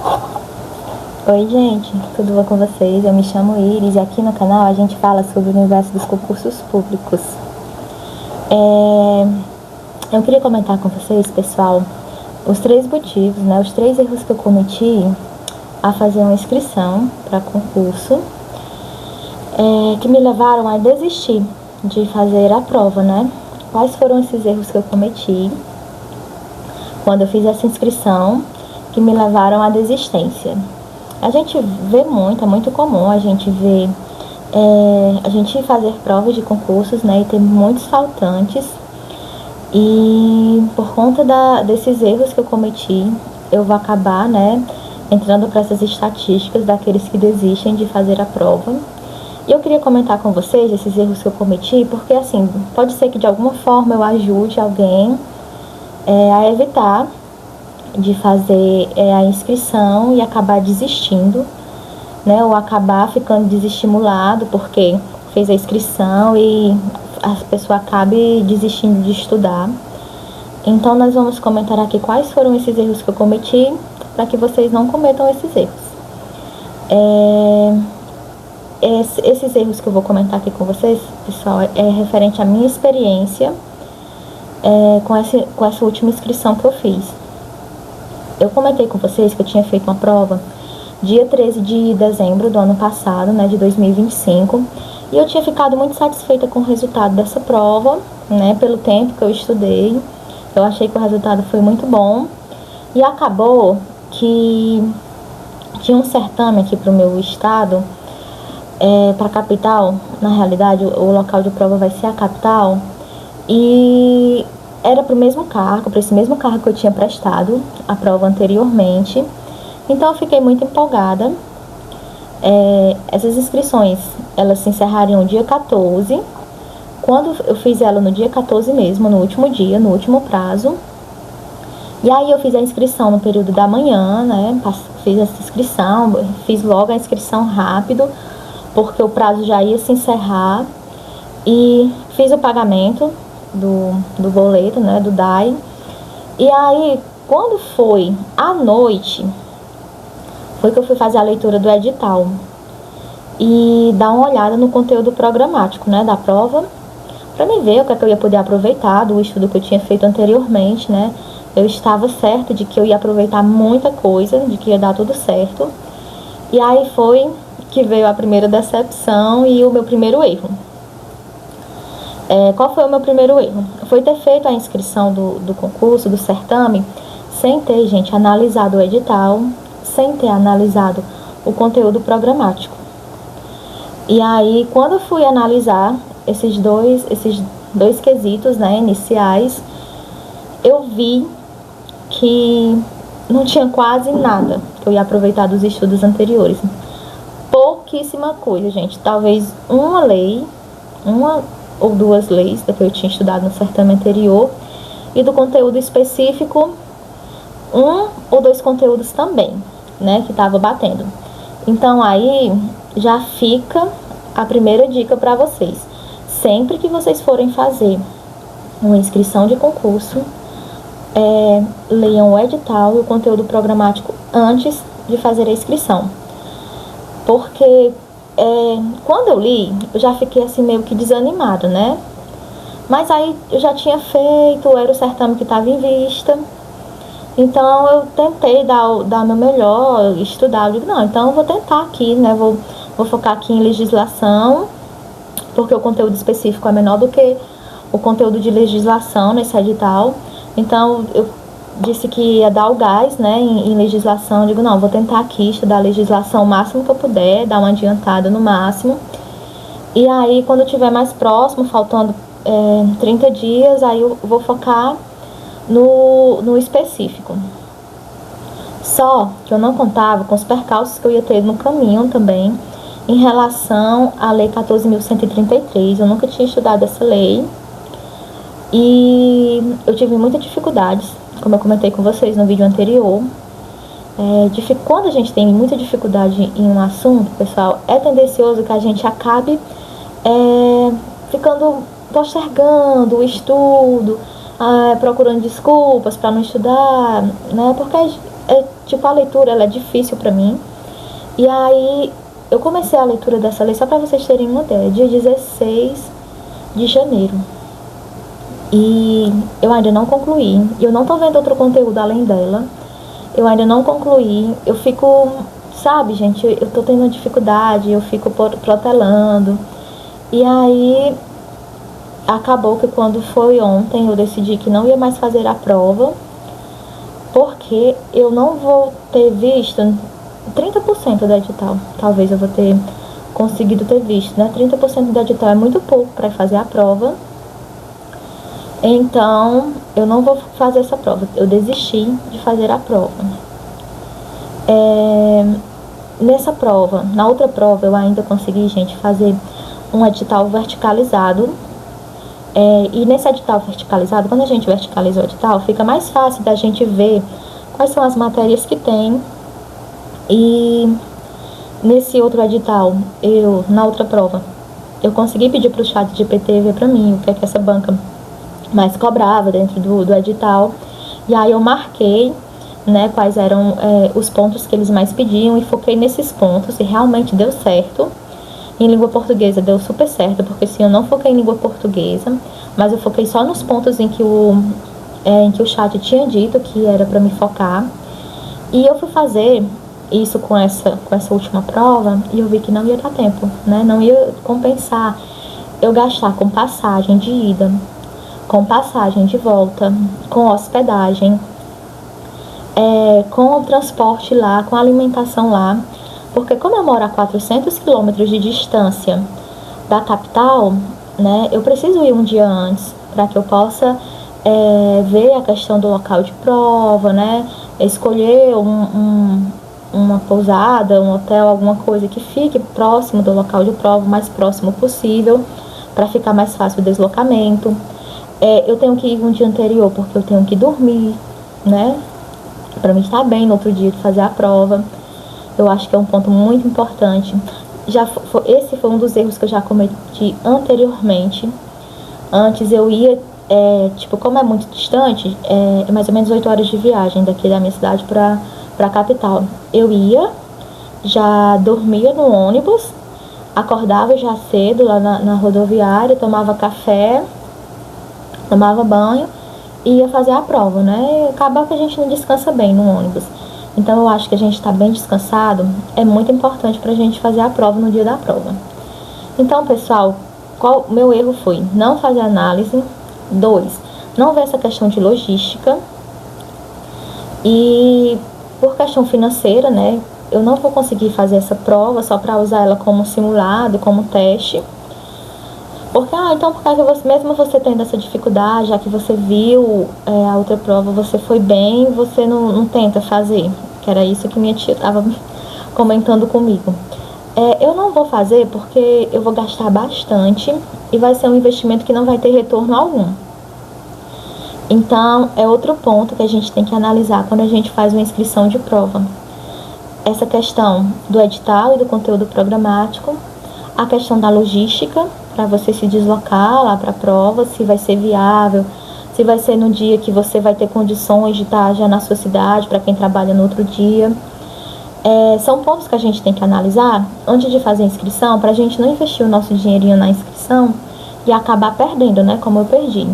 Oi, gente, tudo bom com vocês? Eu me chamo Iris e aqui no canal a gente fala sobre o universo dos concursos públicos. Eu queria comentar com vocês, pessoal, os 3 motivos, né, os 3 erros que eu cometi a fazer uma inscrição para concurso, que me levaram a desistir de fazer a prova, né? Quais foram esses erros que eu cometi quando eu fiz essa inscrição que me levaram à desistência? A gente vê muito, é muito comum a gente ver, a gente fazer provas de concursos, né, e ter muitos faltantes. E por conta desses erros que eu cometi, eu vou acabar, né, entrando para essas estatísticas daqueles que desistem de fazer a prova. E eu queria comentar com vocês esses erros que eu cometi, porque assim, pode ser que de alguma forma eu ajude alguém a evitar de fazer a inscrição e acabar desistindo, né, ou acabar ficando desestimulado porque fez a inscrição e a pessoa acabe desistindo de estudar. Então nós vamos comentar aqui quais foram esses erros que eu cometi para que vocês não cometam esses erros. Esses erros que eu vou comentar aqui com vocês, pessoal, é referente à minha experiência com essa última inscrição que eu fiz. Eu comentei com vocês que eu tinha feito uma prova dia 13 de dezembro do ano passado, né, de 2025, e eu tinha ficado muito satisfeita com o resultado dessa prova, né, pelo tempo que eu estudei. Eu achei que o resultado foi muito bom, e acabou que tinha um certame aqui para o meu estado, para a capital. Na realidade, o local de prova vai ser a capital, e era para o mesmo cargo, para esse mesmo cargo que eu tinha prestado a prova anteriormente. Então eu fiquei muito empolgada. Essas inscrições, elas se encerrariam dia 14. Quando eu fiz ela no dia 14 mesmo, no último dia, no último prazo. E aí eu fiz a inscrição no período da manhã, né? Fiz essa inscrição, fiz logo a inscrição rápido, porque o prazo já ia se encerrar. E fiz o pagamento do boleto, né, do DAI. E aí, quando foi à noite, foi que eu fui fazer a leitura do edital e dar uma olhada no conteúdo programático, né, da prova, para me ver o que é que eu ia poder aproveitar do estudo que eu tinha feito anteriormente, né. Eu estava certa de que eu ia aproveitar muita coisa, de que ia dar tudo certo. E aí foi que veio a primeira decepção e o meu primeiro erro. Qual foi o meu primeiro erro? Foi ter feito a inscrição do concurso, do certame, sem ter, gente, analisado o edital, sem ter analisado o conteúdo programático. E aí, quando eu fui analisar esses dois quesitos, né, iniciais, eu vi que não tinha quase nada que eu ia aproveitar dos estudos anteriores. Pouquíssima coisa, gente. Talvez uma ou 2 leis que eu tinha estudado no certame anterior, e do conteúdo específico 1 ou 2 conteúdos também, né, que estava batendo. Então aí já fica a primeira dica para vocês. Sempre que vocês forem fazer uma inscrição de concurso, leiam o edital e o conteúdo programático antes de fazer a inscrição. Porque quando eu li, eu já fiquei assim meio que desanimada, né? Mas aí eu já tinha feito, era o certame que estava em vista. Então eu tentei dar meu melhor, estudar. Eu digo, não, então eu vou tentar aqui, né? Vou focar aqui em legislação, porque o conteúdo específico é menor do que o conteúdo de legislação nesse edital. Então eu disse que ia dar o gás, né, em legislação. Eu digo, não, vou tentar aqui estudar a legislação o máximo que eu puder, dar uma adiantada no máximo. E aí, quando eu estiver mais próximo, faltando 30 dias, aí eu vou focar no específico. Só que eu não contava com os percalços que eu ia ter no caminho também, em relação à Lei 14.133. Eu nunca tinha estudado essa lei e eu tive muitas dificuldades, como eu comentei com vocês no vídeo anterior. Quando a gente tem muita dificuldade em um assunto, pessoal, é tendencioso que a gente acabe ficando postergando o estudo, procurando desculpas para não estudar, né? Porque tipo, a leitura ela é difícil pra mim. E aí eu comecei a leitura dessa lei, só pra vocês terem uma ideia, dia 16 de janeiro. E eu ainda não concluí. Eu não tô vendo outro conteúdo além dela. Eu ainda não concluí. Eu fico, sabe, gente, eu tô tendo dificuldade, eu fico protelando. E aí acabou que quando foi ontem eu decidi que não ia mais fazer a prova, porque eu não vou ter visto 30% do edital. Talvez eu vou ter conseguido ter visto, né? 30% do edital é muito pouco para fazer a prova. Então, eu não vou fazer essa prova. Eu desisti de fazer a prova. Nessa prova, na outra prova, eu ainda consegui, gente, fazer um edital verticalizado. E nesse edital verticalizado, quando a gente verticaliza o edital, fica mais fácil da gente ver quais são as matérias que tem. E nesse outro edital, na outra prova, eu consegui pedir para o ChatGPT ver para mim o que é que essa banca mais cobrava dentro do edital. E aí eu marquei, né, quais eram os pontos que eles mais pediam e foquei nesses pontos e realmente deu certo. Em língua portuguesa deu super certo, porque assim, eu não foquei em língua portuguesa, mas eu foquei só nos pontos em que o chat tinha dito que era para me focar. E eu fui fazer isso com essa última prova e eu vi que não ia dar tempo, né? Não ia compensar eu gastar com passagem de ida, com passagem de volta, com hospedagem, com o transporte lá, com a alimentação lá. Porque como eu moro a 400 quilômetros de distância da capital, né, eu preciso ir um dia antes para que eu possa ver a questão do local de prova, né, escolher uma pousada, um hotel, alguma coisa que fique próximo do local de prova, o mais próximo possível, para ficar mais fácil o deslocamento. Eu tenho que ir um dia anterior porque eu tenho que dormir, né, para mim estar bem no outro dia de fazer a prova. Eu acho que é um ponto muito importante. Esse foi um dos erros que eu já cometi anteriormente. Antes eu ia, como é muito distante, é mais ou menos 8 horas de viagem daqui da minha cidade para a capital. Eu ia, já dormia no ônibus, acordava já cedo lá na rodoviária, tomava café, tomava banho e ia fazer a prova, né? E acaba que a gente não descansa bem no ônibus. Então eu acho que a gente está bem descansado, é muito importante para a gente fazer a prova no dia da prova. Então, pessoal, qual meu erro foi? Não fazer análise. 2, não ver essa questão de logística. E por questão financeira, né, eu não vou conseguir fazer essa prova só para usar ela como simulado, como teste. Porque, então por causa mesmo você tendo essa dificuldade, já que você viu a outra prova, você foi bem, você não tenta fazer. Que era isso que minha tia estava comentando comigo. Eu não vou fazer porque eu vou gastar bastante e vai ser um investimento que não vai ter retorno algum. Então, é outro ponto que a gente tem que analisar quando a gente faz uma inscrição de prova. Essa questão do edital e do conteúdo programático, a questão da logística, para você se deslocar lá para a prova, se vai ser viável, se vai ser no dia que você vai ter condições de estar já na sua cidade, para quem trabalha no outro dia. São pontos que a gente tem que analisar antes de fazer a inscrição, para a gente não investir o nosso dinheirinho na inscrição e acabar perdendo, né, como eu perdi.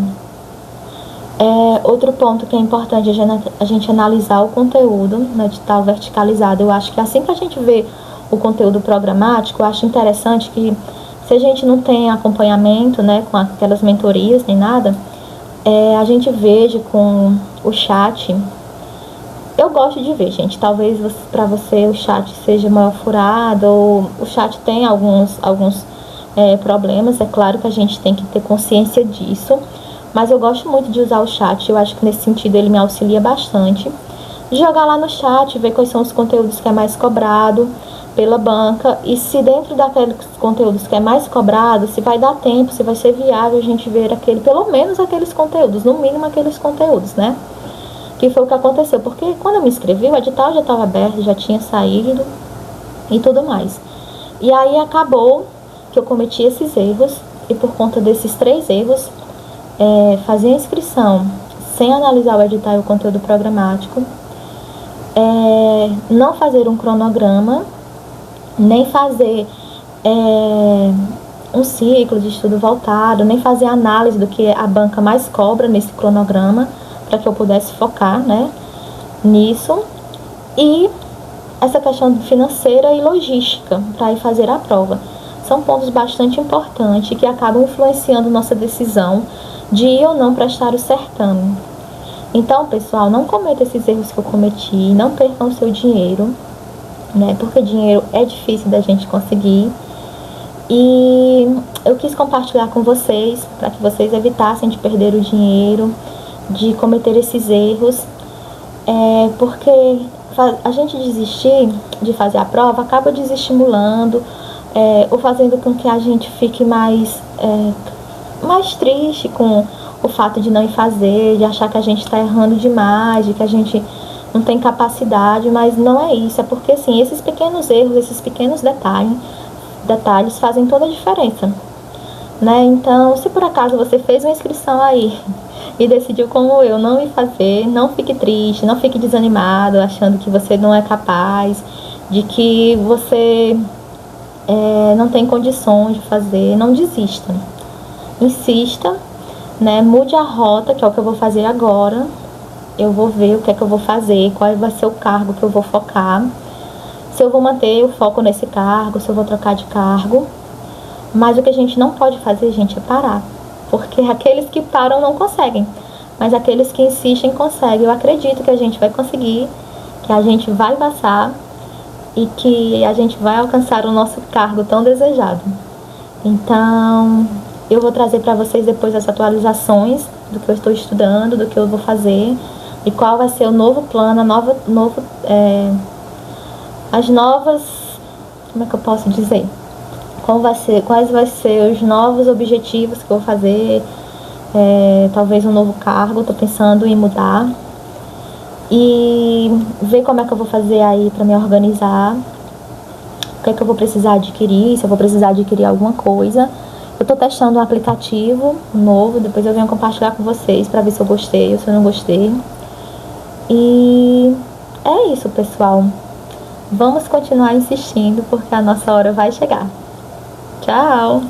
Outro ponto que é importante é a gente analisar o conteúdo no edital verticalizado. Eu acho que assim que a gente vê o conteúdo programático, eu acho interessante que se a gente não tem acompanhamento, né, com aquelas mentorias nem nada, a gente veja com o chat. Eu gosto de ver, gente. Talvez para você o chat seja mal furado, ou o chat tem alguns problemas. É claro que a gente tem que ter consciência disso. Mas eu gosto muito de usar o chat. Eu acho que nesse sentido ele me auxilia bastante. Jogar lá no chat, ver quais são os conteúdos que é mais cobrado pela banca. E se dentro daqueles conteúdos que é mais cobrado, se vai dar tempo, se vai ser viável a gente ver pelo menos aqueles conteúdos, no mínimo aqueles conteúdos, né? Que foi o que aconteceu, porque quando eu me inscrevi, o edital já estava aberto, já tinha saído e tudo mais. E aí acabou que eu cometi esses erros, e por conta desses 3 erros, fazer a inscrição sem analisar o edital e o conteúdo programático, não fazer um cronograma, nem fazer um ciclo de estudo voltado, nem fazer análise do que a banca mais cobra nesse cronograma, para que eu pudesse focar, né, nisso. E essa questão financeira e logística para ir fazer a prova. São pontos bastante importantes que acabam influenciando nossa decisão de ir ou não prestar o certame. Então, pessoal, não cometa esses erros que eu cometi, não percam o seu dinheiro, né? Porque dinheiro é difícil da gente conseguir. E eu quis compartilhar com vocês, para que vocês evitassem de perder o dinheiro, de cometer esses erros, porque a gente desistir de fazer a prova acaba desestimulando, ou fazendo com que a gente fique mais triste com o fato de não ir fazer, de achar que a gente está errando demais, de que a gente não tem capacidade, mas não é isso. É porque, assim, esses pequenos erros, esses pequenos detalhes fazem toda a diferença, né? Então, se por acaso você fez uma inscrição aí e decidiu, como eu, não ir fazer, não fique triste, não fique desanimado, achando que você não é capaz, de que você não tem condições de fazer. Não desista, insista, né? Mude a rota, que é o que eu vou fazer agora. Eu vou ver o que é que eu vou fazer, qual vai ser o cargo que eu vou focar, se eu vou manter o foco nesse cargo, se eu vou trocar de cargo. Mas o que a gente não pode fazer, gente, é parar, porque aqueles que param não conseguem, mas aqueles que insistem conseguem. Eu acredito que a gente vai conseguir, que a gente vai passar e que a gente vai alcançar o nosso cargo tão desejado. Então, eu vou trazer para vocês depois as atualizações do que eu estou estudando, do que eu vou fazer e qual vai ser o novo plano, as novas, como é que eu posso dizer? Quais vai ser os novos objetivos que eu vou fazer, talvez um novo cargo, estou pensando em mudar. E ver como é que eu vou fazer aí para me organizar, o que é que eu vou precisar adquirir, se eu vou precisar adquirir alguma coisa. Eu tô testando um aplicativo novo, depois eu venho compartilhar com vocês para ver se eu gostei ou se eu não gostei. E é isso, pessoal. Vamos continuar insistindo porque a nossa hora vai chegar. Tchau!